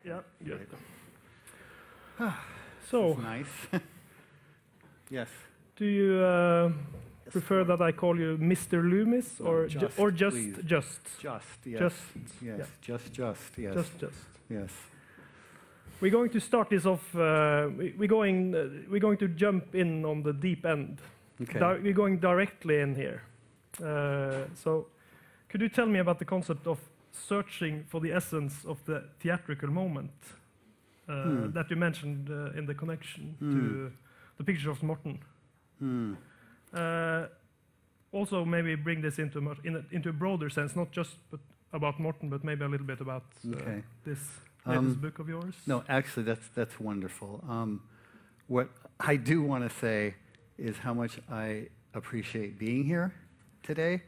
Yeah, good. So nice. Yes. Do you prefer that I call you Mr. Loomis or just? Just, yes. Just, yes. Just. Yes. We're going to start this off. We're going to jump in on the deep end. Okay. We're going directly in here. So, could you tell me about the concept of searching for the essence of the theatrical moment that you mentioned in the connection to the picture of Morten? Also, maybe bring this into a broader sense, not just about Morten, but maybe a little bit about this latest book of yours. No, actually, that's wonderful. What I do want to say is how much I appreciate being here today.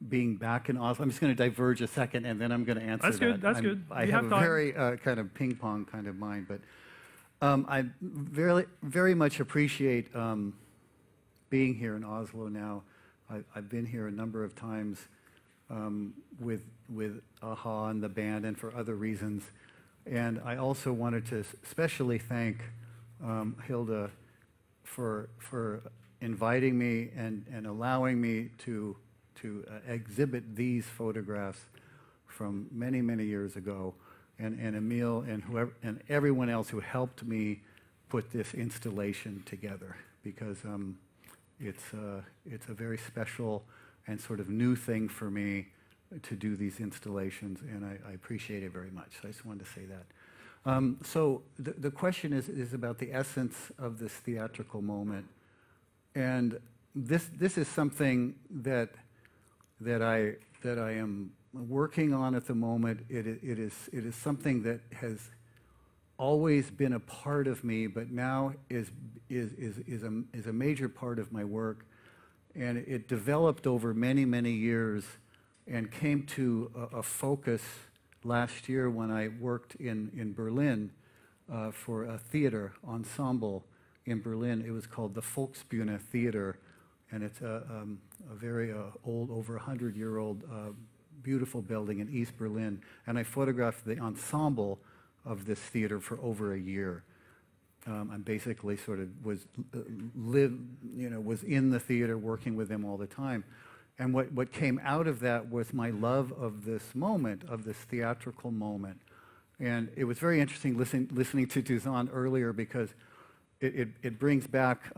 Being back in Oslo. I'm just going to diverge a second, and then I'm going to answer that. That's good. I have a very kind of ping-pong kind of mind, but I very much appreciate being here in Oslo now. I've been here a number of times with AHA and the band and for other reasons. And I also wanted to especially thank Hilda for inviting me and allowing me to exhibit these photographs from many, many years ago, and Emil and whoever and everyone else who helped me put this installation together, because it's a very special and sort of new thing for me to do these installations, and I appreciate it very much. So I just wanted to say that. So the question is about the essence of this theatrical moment, and this is something that I am working on at the moment. It is something that has always been a part of me, but now is a major part of my work, and it developed over many, many years and came to a focus last year when I worked in Berlin for a theater ensemble in Berlin. It was called the Volksbühne Theater, and it's a very old, over 100-year-old beautiful building in East Berlin. And I photographed the ensemble of this theater for over a year. I basically sort of was in the theater working with them all the time. And what came out of that was my love of this moment, of this theatrical moment. And it was very interesting listening to Dusan earlier, because it brings back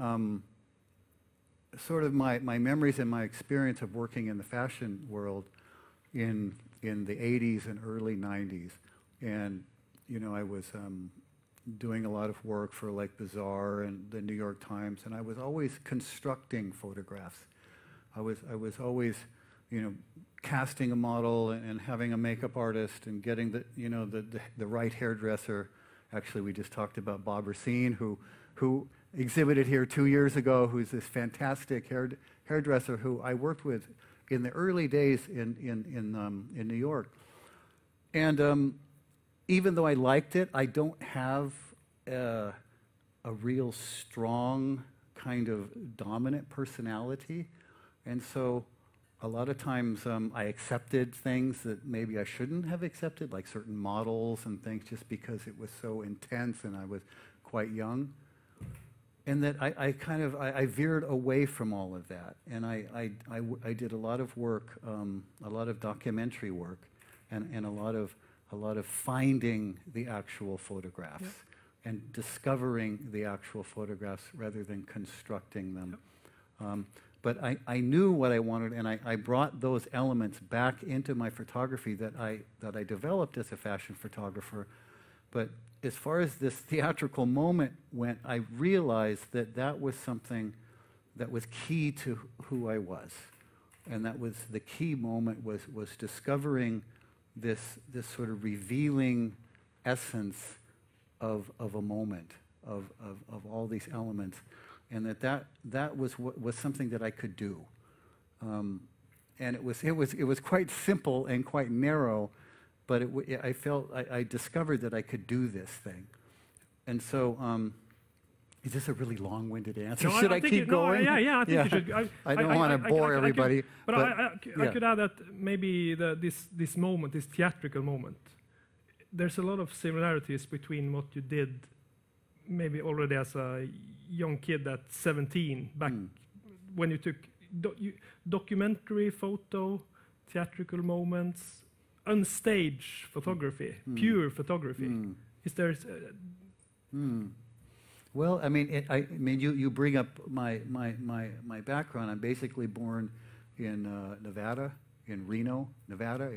sort of my memories and my experience of working in the fashion world in the 80s and early 90s. And, I was doing a lot of work for like Bazaar and the New York Times, and I was always constructing photographs. I was always, casting a model and having a makeup artist and getting the right hairdresser. Actually, we just talked about Bob Racine, who exhibited here 2 years ago, who's this fantastic hairdresser who I worked with in the early days in New York. And even though I liked it, I don't have a real strong kind of dominant personality. And so a lot of times I accepted things that maybe I shouldn't have accepted, like certain models and things, just because it was so intense and I was quite young. And that I veered away from all of that. And I did a lot of work, a lot of documentary work, and a lot of finding the actual photographs and discovering the actual photographs rather than constructing them. But I knew what I wanted, and I brought those elements back into my photography that I developed as a fashion photographer. But as far as this theatrical moment went, I realized that was something that was key to who I was. And that was the key moment, was discovering this sort of revealing essence of a moment, of all these elements. And that was something that I could do. And it was quite simple and quite narrow, but I discovered that I could do this thing. And so, is this a really long-winded answer? No, Should I keep going? I think you should. I don't want to bore everybody. I could add that maybe this moment, this theatrical moment, there's a lot of similarities between what you did maybe already as a young kid at 17, back when you took documentary photo, theatrical moments, unstage photography, pure photography. Is there... Well, I mean, you bring up my background. I'm basically born in Nevada, in Reno, Nevada.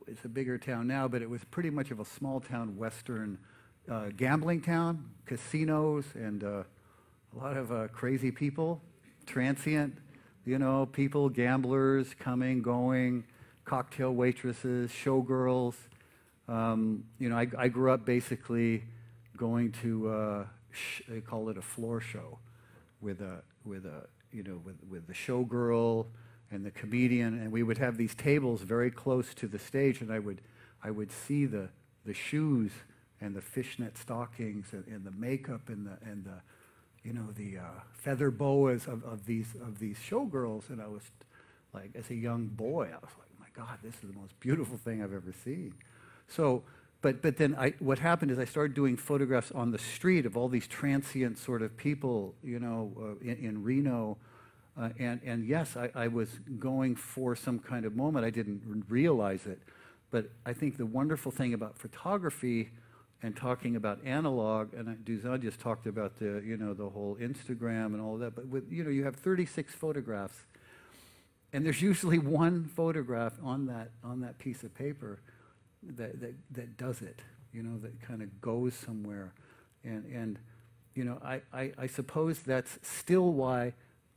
It's a bigger town now, but it was pretty much of a small town, western gambling town, casinos, and a lot of crazy people, transient, people, gamblers, coming, going, cocktail waitresses, showgirls. I grew up basically going to they call it a floor show, with the showgirl and the comedian, and we would have these tables very close to the stage, and I would see the shoes and the fishnet stockings and the makeup and the feather boas of these showgirls, and I was like, as a young boy, I was like, my God, this is the most beautiful thing I've ever seen. So, but then what happened is I started doing photographs on the street of all these transient sort of people, in Reno, and yes, I was going for some kind of moment. I didn't realize it, but I think the wonderful thing about photography and talking about analog, and Dusan just talked about the whole Instagram and all that, but you have 36 photographs, and there's usually one photograph on that piece of paper that does it, that kind of goes somewhere, and I suppose that's still why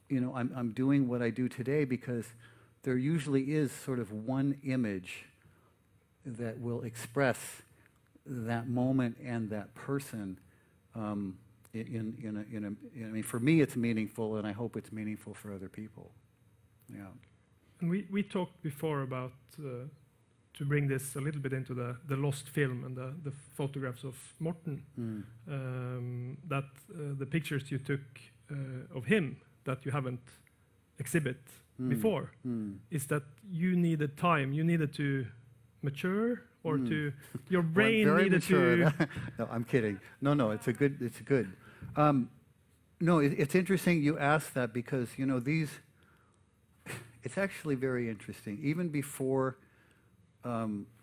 I'm doing what I do today, because there usually is sort of one image that will express that moment and that person. I mean, for me, it's meaningful, and I hope it's meaningful for other people. Yeah. And we talked before about to bring this a little bit into the lost film and the photographs of Morten. That the pictures you took of him that you haven't exhibit before, is that you needed time, you needed to mature, or to your brain very needed mature. to... No, I'm kidding. No, it's good. No, it's interesting you ask that, because these, it's actually very interesting. Even before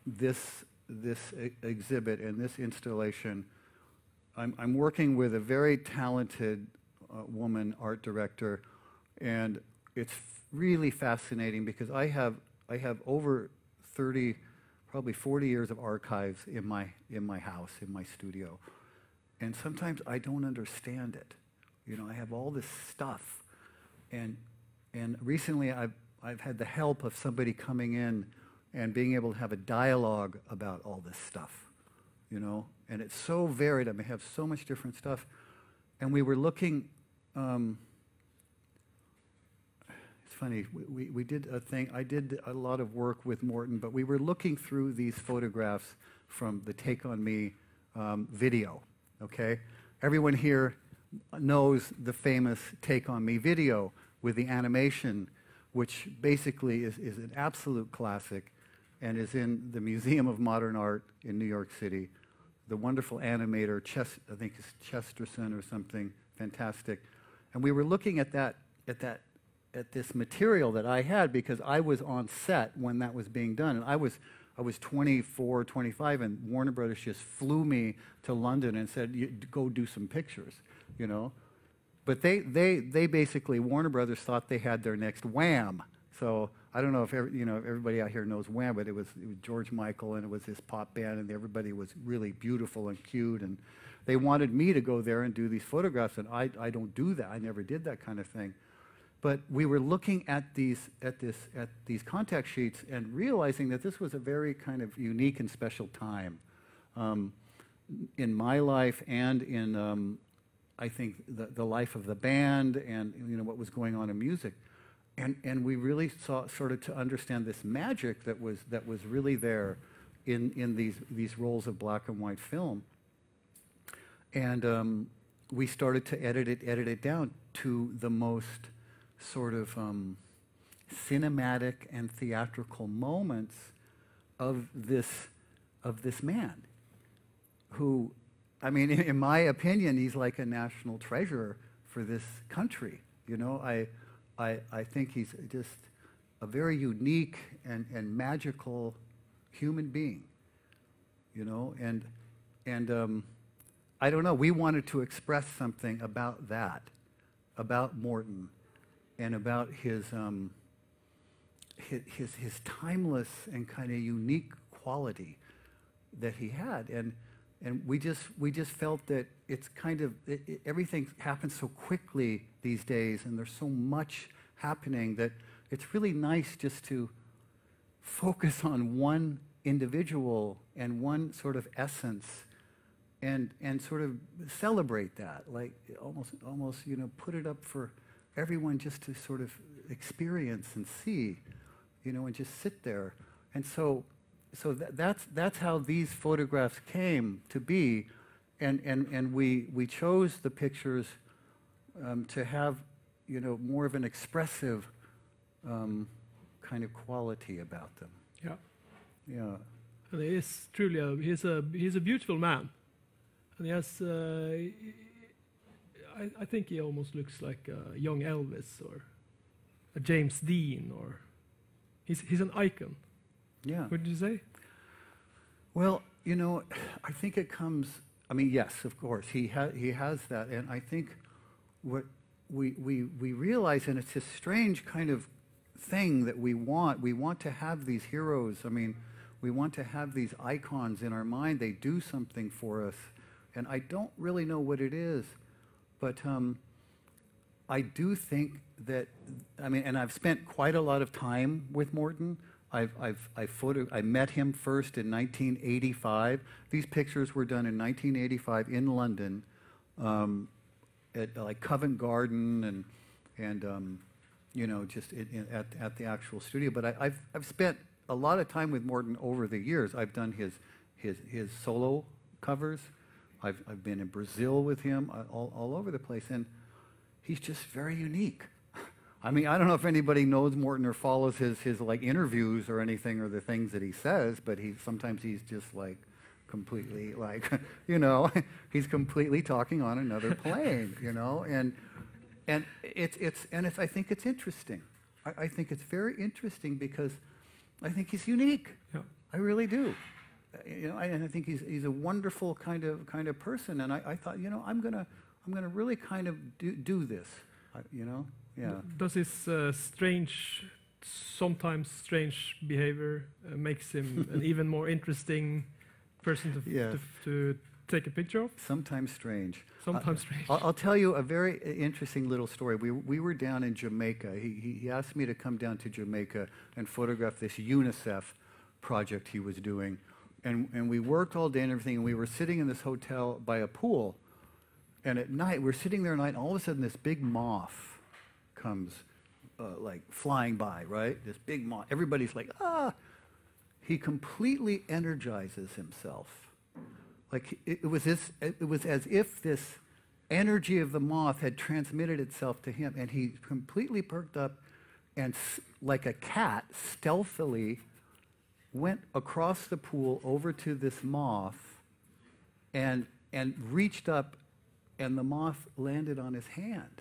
this exhibit and this installation, I'm working with a very talented woman art director, and it's really fascinating because I have over 30, probably 40 years of archives in my house, in my studio, and sometimes I don't understand it. I have all this stuff, and recently I've had the help of somebody coming in and being able to have a dialogue about all this stuff, and it's so varied. I have so much different stuff, and we were looking. It's funny, we did a thing, I did a lot of work with Morten, but we were looking through these photographs from the Take On Me video, okay? Everyone here knows the famous Take On Me video with the animation, which basically is an absolute classic and is in the Museum of Modern Art in New York City. The wonderful animator, I think it's Chesterton or something, fantastic. And we were looking at this material that I had, because I was on set when that was being done, and I was 24, 25, and Warner Brothers just flew me to London and said, "Go do some pictures," But they basically, Warner Brothers thought they had their next Wham. So I don't know if everybody out here knows Wham, but it was George Michael, and it was his pop band, and everybody was really beautiful and cute, and they wanted me to go there and do these photographs, and I don't do that. I never did that kind of thing. But we were looking at these contact sheets and realizing that this was a very kind of unique and special time in my life, and in I think the life of the band, and what was going on in music, and we really started to understand this magic that was really there in these rolls of black and white film. And we started to edit it down to the most sort of cinematic and theatrical moments of this of this man who, I mean, in my opinion, he's like a national treasure for this country. You know, I think he's just a very unique and magical human being. You know, and I don't know. We wanted to express something about that, about Morten, and about his timeless and kind of unique quality that he had, and we just felt that it's kind of everything happens so quickly these days, and there's so much happening that it's really nice just to focus on one individual and one sort of essence, and sort of celebrate that, like almost you know, put it up for everyone just to sort of experience and see, you know, and just sit there. And so that's how these photographs came to be, and we chose the pictures to have, you know, more of an expressive kind of quality about them. Yeah. Yeah. And he is truly he's a beautiful man, and he has I think he almost looks like a young Elvis or a James Dean, or he's an icon. Yeah. What did you say? Well, you know, I think it comes. I mean, yes, of course, he has that, and I think what we realize, and it's this strange kind of thing that we want to have these heroes. I mean, we want to have these icons in our mind. They do something for us, and I don't really know what it is, but I do think that, I mean, and I've spent quite a lot of time with Morten. I met him first in 1985. These pictures were done in 1985 in London, at like Covent Garden and you know, just at the actual studio. But I've spent a lot of time with Morten over the years. I've done his solo covers. I've been in Brazil with him, all over the place, and he's just very unique. I mean, I don't know if anybody knows Morten or follows his like interviews or anything, or the things that he says, but sometimes he's just like completely like, you know, he's completely talking on another plane, you know, and I think it's interesting. I think it's very interesting because I think he's unique. Yeah. I really do. You know, and I think he's a wonderful kind of person, and I thought, you know, I'm gonna really kind of do this, you know. Yeah. Does his sometimes strange behavior makes him an even more interesting person to take a picture of? Sometimes strange. Sometimes strange. I'll tell you a very interesting little story. We were down in Jamaica. He asked me to come down to Jamaica and photograph this UNICEF project he was doing. And we worked all day and everything, and we were sitting in this hotel by a pool. And at night, we're sitting there at night, and all of a sudden this big moth comes like flying by, right? This big moth. Everybody's like, ah! He completely energizes himself. Like it was as if this energy of the moth had transmitted itself to him, and he completely perked up and like a cat stealthily went across the pool over to this moth and reached up, and the moth landed on his hand.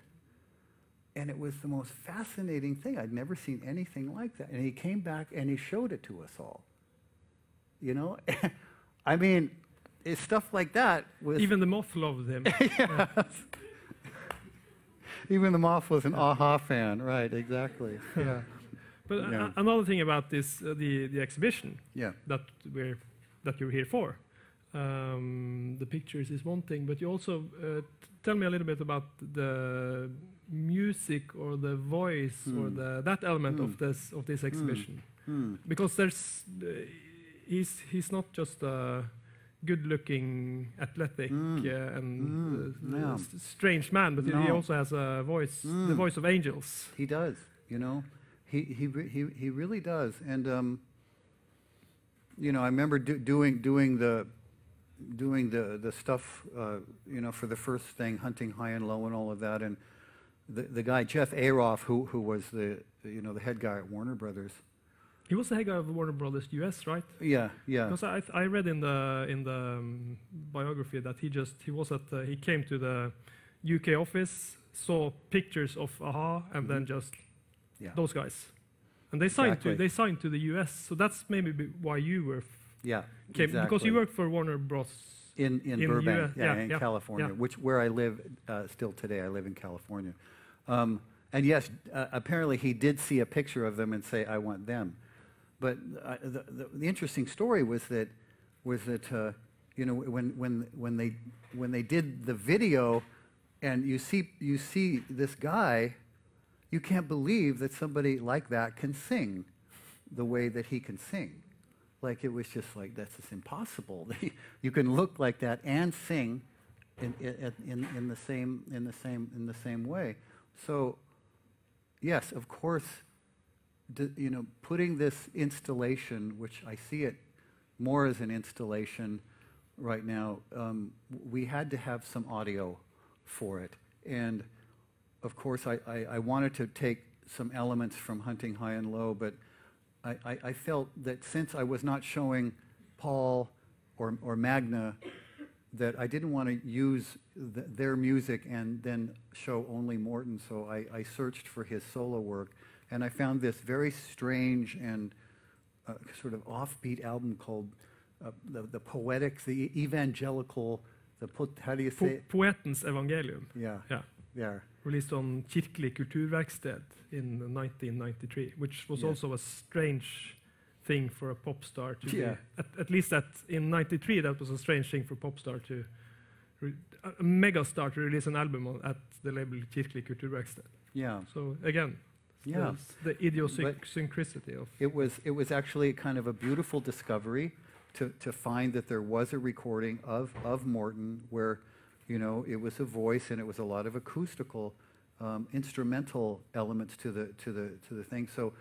And it was the most fascinating thing. I'd never seen anything like that. And he came back and he showed it to us all. You know? I mean, it's stuff like that. Even the moth loved him. Yes. Yeah. Even the moth was an AHA fan. Right, exactly. Yeah. But another thing about this, the exhibition that you're here for, the pictures is one thing, but you also tell me a little bit about the music or the voice or that element of this exhibition, because there's he's not just a good-looking, athletic and strange man, but he also has a voice, the voice of angels. He does, you know. He really does, and you know, I remember doing the stuff, you know, for the first thing, Hunting High and Low and all of that, and the guy Jeff Aroff, who was the head guy at Warner Brothers, He was the head of Warner Brothers US, right? Yeah, yeah. Because I read in the biography that he came to the UK office, saw pictures of AHA, and then just those guys, and they signed to the US. So that's maybe why you were because you worked for Warner Bros. In Burbank, in California, where I live still today. I live in California, and yes, apparently he did see a picture of them and say, "I want them." But the interesting story was that you know, when they did the video, and you see this guy, you can't believe that somebody like that can sing the way that he can sing. Like, it was just like, that's just impossible. You can look like that and sing in the same way. So, yes, of course. You know, putting this installation, which I see it more as an installation right now, we had to have some audio for it. And of course, I wanted to take some elements from Hunting High and Low, but I felt that since I was not showing Paul or Magna, that I didn't want to use their music and then show only Morten, so I searched for his solo work. And I found this very strange and sort of offbeat album called the Poetic, the Evangelical, how do you say it? Poetens Evangelium. Yeah. Released on Kirkelig Kulturverksted in 1993, which was also a strange thing for a pop star to be. At least in 93, that was a strange thing for a pop star to, a mega star to release an album at the label Kirkelig Kulturverksted. Yeah. So again, the idiosyncrasy of it was actually kind of a beautiful discovery to find that there was a recording of Morten where, you know, it was a voice and it was a lot of acoustical instrumental elements to the thing. So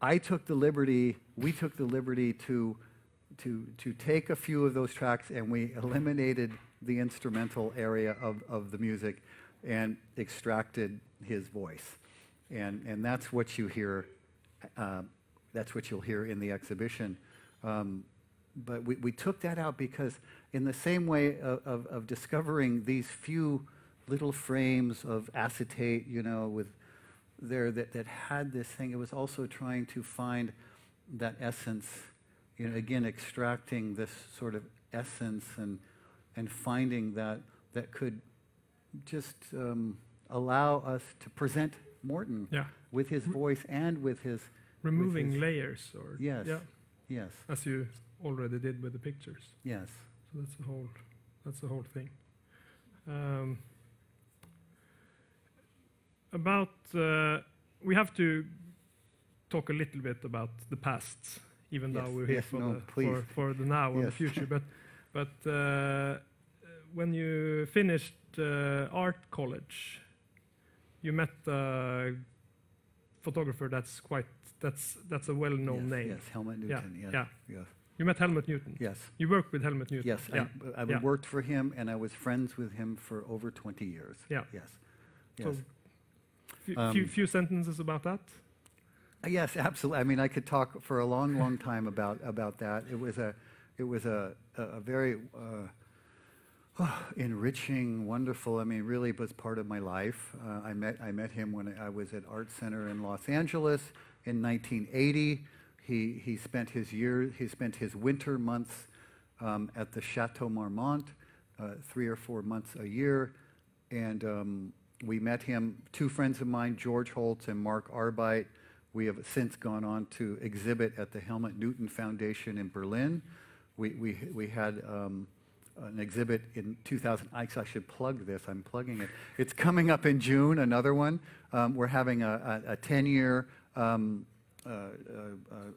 we took the liberty to take a few of those tracks, and we eliminated the instrumental area of the music and extracted his voice. And that's what you hear. That's what you'll hear in the exhibition. But we took that out because, in the same way of discovering these few little frames of acetate, you know, that had this thing, it was also trying to find that essence. You know, again, extracting this sort of essence and finding that could just allow us to present Morten with his voice and with his removing layers, or yes, as you already did with the pictures. Yes. So that's the whole thing. We have to talk a little bit about the past, even though we're here for the now and the future. But when you finished art college, you met a photographer that's a well-known name. Yes, Helmut Newton. Yes. You met Helmut Newton. Yes. You worked with Helmut Newton. Yes, I worked for him, and I was friends with him for over 20 years. Yeah. Yes. So, few sentences about that. Yes, absolutely. I mean, I could talk for a long time about that. It was a very enriching, wonderful. I mean, really was part of my life. I met him when I was at Art Center in Los Angeles in 1980. He spent his winter months at the Chateau Marmont, 3 or 4 months a year, and we met him. Two friends of mine, George Holtz and Mark Arbeit. We have since gone on to exhibit at the Helmut Newton Foundation in Berlin. We had an exhibit in 2000. I should plug this. I'm plugging it. It's coming up in June, another one. We're having a 10-year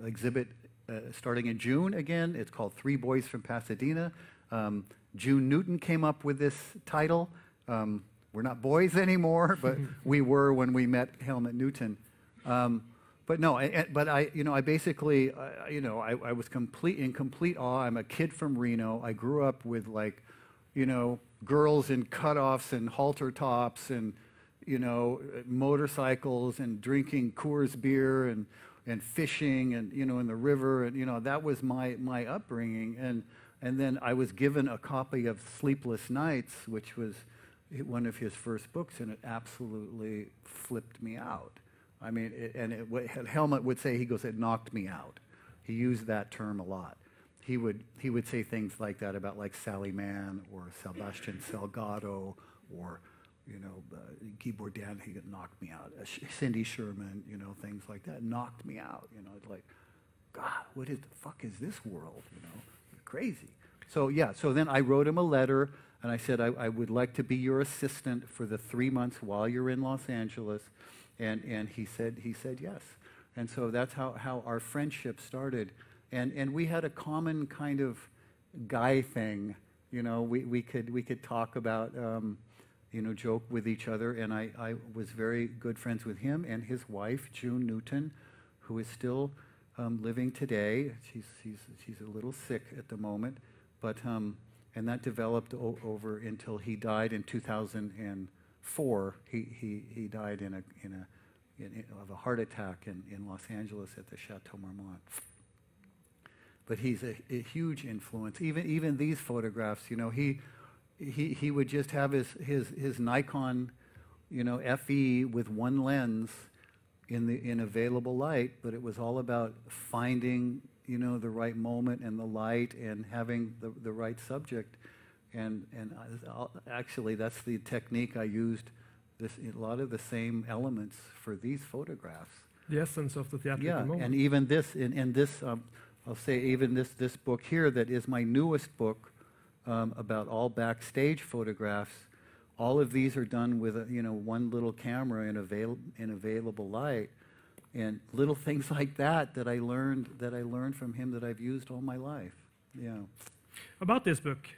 exhibit starting in June again. It's called Three Boys from Pasadena. June Newton came up with this title. We're not boys anymore, but we were when we met Helmut Newton. But no, I basically, I was in complete awe. I'm a kid from Reno. I grew up with, like, girls in cutoffs and halter tops and, motorcycles and drinking Coors beer and, and fishing and, you know, in the river, and, you know, that was my upbringing. And then I was given a copy of Sleepless Nights, which was one of his first books, and it absolutely flipped me out. I mean, what Helmut would say, he goes, it knocked me out. He used that term a lot. He would say things like that about like Sally Mann or Sebastian Salgado or, you know, Guy Bourdin. He knocked me out. Cindy Sherman, you know, things like that knocked me out. You know, it's like, God, what the fuck is this world? You know, crazy. So yeah, so then I wrote him a letter, and I said I would like to be your assistant for the 3 months while you're in Los Angeles, and he said yes. And so that's how our friendship started. And we had a common kind of guy thing, you know. We could talk about, you know, joke with each other. And I was very good friends with him and his wife, June Newton, who is still living today. She's a little sick at the moment, but and that developed over until he died in 2004. He died of a heart attack in Los Angeles at the Chateau Marmont. But he's a huge influence. Even these photographs, you know, he would just have his Nikon, you know, FE with one lens in available light, but it was all about finding, you know, the right moment and the light and having the right subject. And actually, that's the technique I used. A lot of the same elements for these photographs. The essence of the theatrical moment. And even this, in this, I'll say even this book here that is my newest book about all backstage photographs. All of these are done with one little camera in available light, and little things like that I learned from him that I've used all my life. Yeah. About this book,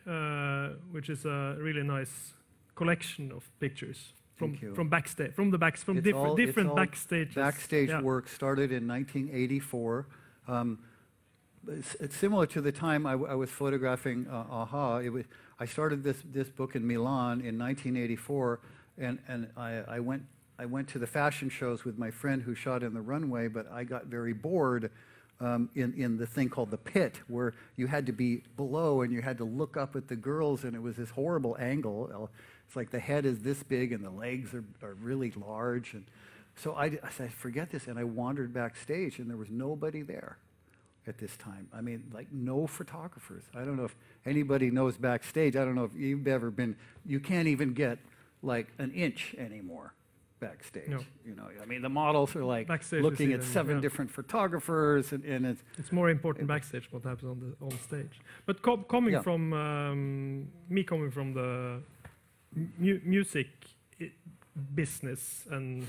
which is a really nice collection of pictures from backstage, from different backstage. Backstage work started in 1984. It's similar to the time I was photographing Aha. I started this book in Milan in 1984, and I went to the fashion shows with my friend who shot in the runway, but I got very bored in the thing called the pit, where you had to be below and you had to look up at the girls, and it was this horrible angle. It's like the head is this big and the legs are really large. And so I said, forget this, and I wandered backstage, and there was nobody there at this time. I mean, like, no photographers. I don't know if anybody knows backstage. I don't know if you've ever been, you can't even get like an inch anymore backstage. No. You know, I mean, the models are like backstage looking at seven different photographers, and it's more important backstage what happens on stage. But coming from the music business and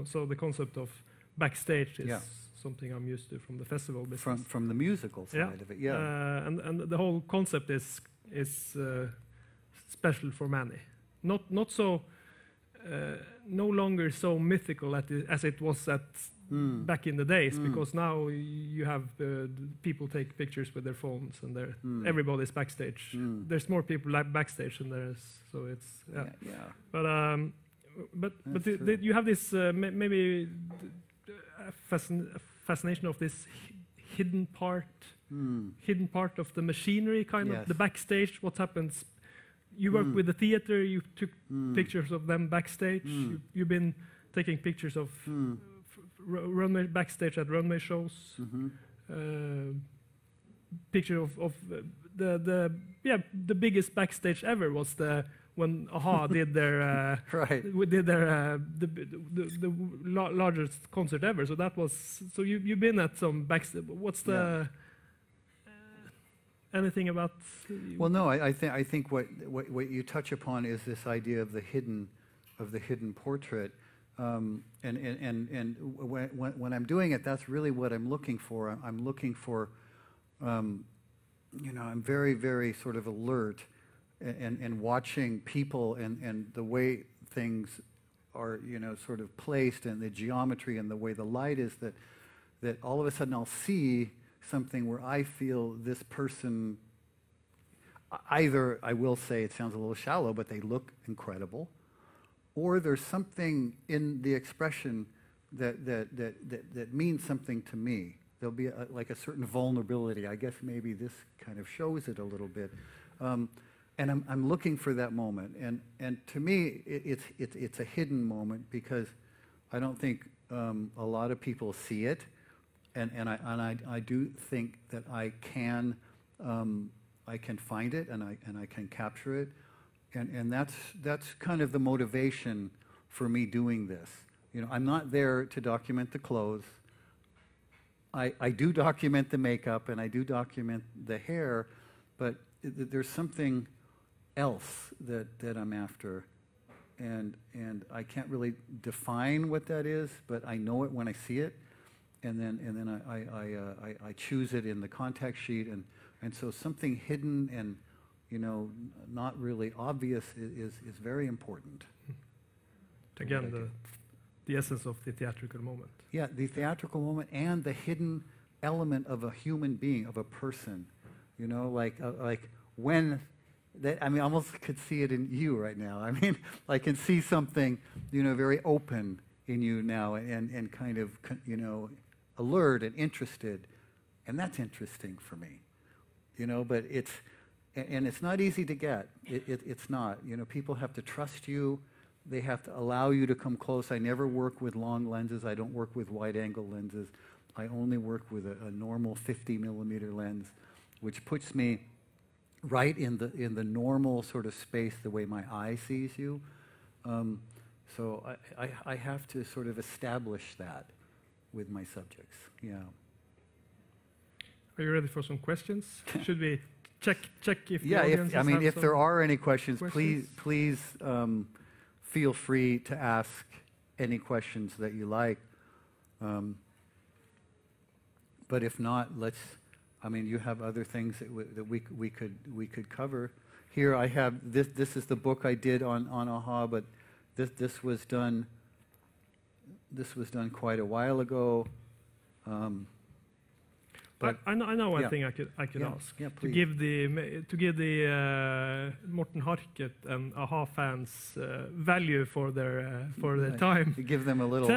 so the concept of backstage is something I'm used to from the festival business. From the musical side of it, and the whole concept is special for many. Not so no longer so mythical as it was back in the days, because now you have people take pictures with their phones, and everybody's backstage. There's more people backstage than there is, so it's But you have this maybe fascination of this hidden part of the machinery, kind of the backstage. What happens? You work with the theater. You took pictures of them backstage. You've been taking pictures of runway backstage at runway shows. Picture of the biggest backstage ever was when Aha did their the largest concert ever. So that was you've been at some backstage. What's the anything about? Well, no, I think what you touch upon is this idea of the hidden portrait, and when I'm doing it, that's really what I'm looking for. I'm looking for, I'm very, very sort of alert and watching people and the way things are, sort of placed, and the geometry and the way the light is, that all of a sudden I'll see something where I feel this person, either, I will say it sounds a little shallow, but they look incredible, or there's something in the expression that means something to me. There'll be like a certain vulnerability. I guess maybe this kind of shows it a little bit. And I'm looking for that moment. And to me, it's a hidden moment because I don't think a lot of people see it. And I do think that I can find it and I can capture it. And that's kind of the motivation for me doing this. You know, I'm not there to document the clothes. I do document the makeup and I do document the hair, but there's something else that I'm after, and I can't really define what that is, but I know it when I see it, and then I choose it in the contact sheet, and so something hidden and, you know, not really obvious is very important. Again, the essence of the theatrical moment. Yeah, the theatrical moment and the hidden element of a human being, of a person. You know, like when that, I mean, I almost could see it in you right now. I mean, I can see something, you know, very open in you now, and kind of, you know, alert and interested, and that's interesting for me. You know, but it's not easy to get. It's not. You know, people have to trust you. They have to allow you to come close. I never work with long lenses. I don't work with wide-angle lenses. I only work with a normal 50-millimeter lens, which puts me right in the normal sort of space, the way my eye sees you. So I have to sort of establish that with my subjects. Yeah. Are you ready for some questions? Should we check if the audience has if there are any questions, please feel free to ask any questions that you like. But if not, I mean, you have other things that we could cover. Here I have this is the book I did on AHA, but this was done quite a while ago. But I know one thing I could ask. Yeah, to give the Morten Harket and AHA fans value for their time. Give them a little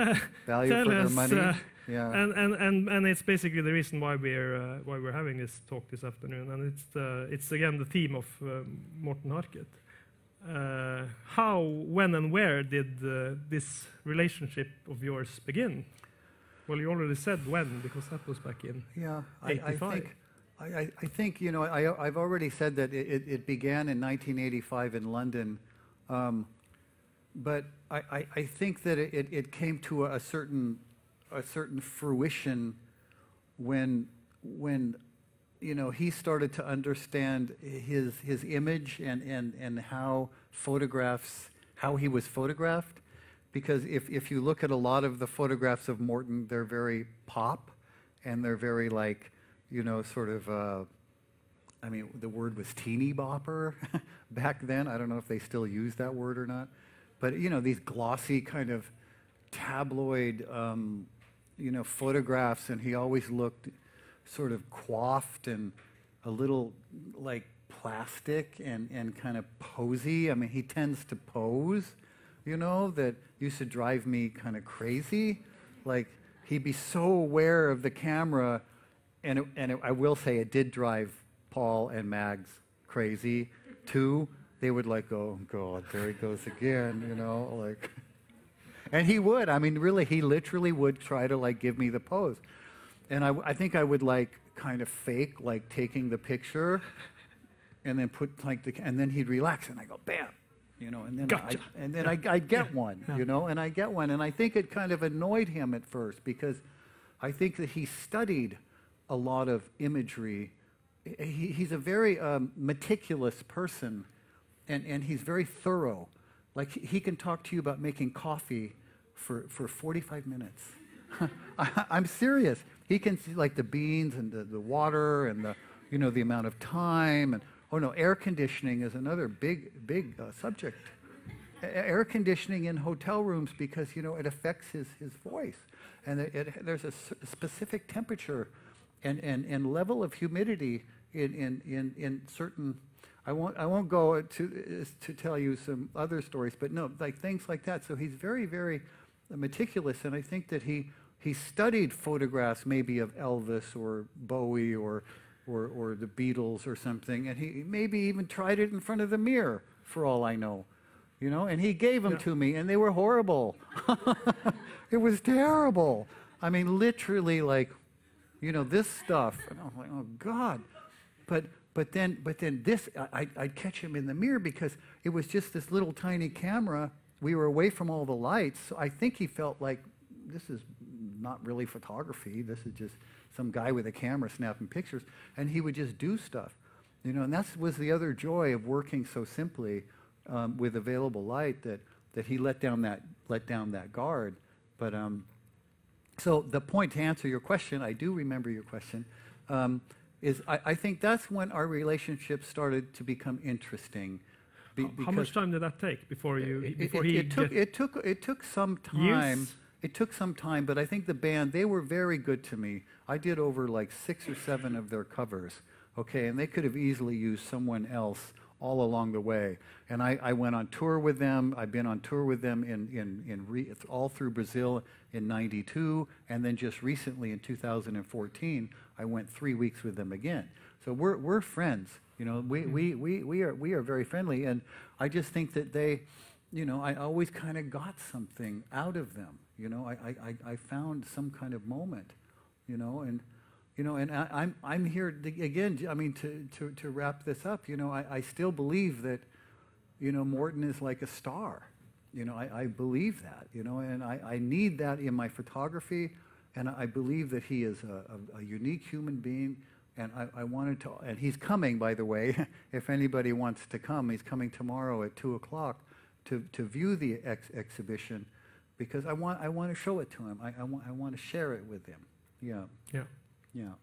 value for their money. And it's basically the reason why we're having this talk this afternoon, and it's again the theme of Morten Harket. How, when, and where did this relationship of yours begin? Well, you already said when, because that was back in 85. I think, you know, I've already said that it began in 1985 in London, but I think that it came to a certain fruition when you know, he started to understand his image and how he was photographed. Because if you look at a lot of the photographs of Morten, they're very pop, and they're very, like, you know, sort of, I mean, the word was teeny bopper back then. I don't know if they still use that word or not. But, you know, these glossy kind of tabloid, you know, photographs, and he always looked sort of coiffed and a little, like, plastic and kind of posy. I mean, he tends to pose. You know, that used to drive me kind of crazy. Like, he'd be so aware of the camera, and I will say it did drive Paul and Mags crazy, too. They would like, oh, God, there he goes again, you know, like. And he would. I mean, really, he literally would try to, like, give me the pose. And I think I would, like, kind of fake, like, taking the picture, and then put, like, and then he'd relax, and I go, bam. You know, and then gotcha. I get one, you know, and I get one. And I think it kind of annoyed him at first because I think that he studied a lot of imagery. He's a very meticulous person, and he's very thorough. Like, he can talk to you about making coffee for 45 minutes. I'm serious. He can see, like, the beans and the water and the, you know, the amount of time. And oh no, air conditioning is another big subject. Air conditioning in hotel rooms, because, you know, it affects his voice, and there's a specific temperature and level of humidity in certain. I won't go to tell you some other stories, but no, like things like that. So he's very, very meticulous, and I think that he studied photographs maybe of Elvis or Bowie or the Beatles or something, and he maybe even tried it in front of the mirror, for all I know, you know, and he gave them to me, and they were horrible. It was terrible. I mean, literally, like, you know, this stuff, and I'm like, oh God. But then this, I'd catch him in the mirror because it was just this little tiny camera. We were away from all the lights, so I think he felt like, this is not really photography. This is just some guy with a camera snapping pictures, and he would just do stuff, you know. And that was the other joy of working so simply with available light, that he let down that guard. But so the point, to answer your question, I do remember your question, is I think that's when our relationship started to become interesting. How much time did that take before you? It took some time. Years? It took some time, but I think the band, they were very good to me. I did over like 6 or 7 of their covers, okay, and they could have easily used someone else all along the way. And I went on tour with them. I've been on tour with them all through Brazil in '92, and then just recently in 2014, I went 3 weeks with them again. So we're friends, you know. We are very friendly, and I just think that they, you know, I always kind of got something out of them. You know, I found some kind of moment, you know, and I'm here again. I mean, to wrap this up, you know, I still believe that, you know, Morten is like a star. You know, I believe that, you know, and I need that in my photography, and I believe that he is a unique human being, and I wanted to, and he's coming, by the way. If anybody wants to come, he's coming tomorrow at 2 o'clock to view the exhibition. Because I want to show it to him. I want to share it with him. Yeah. Yeah. Yeah.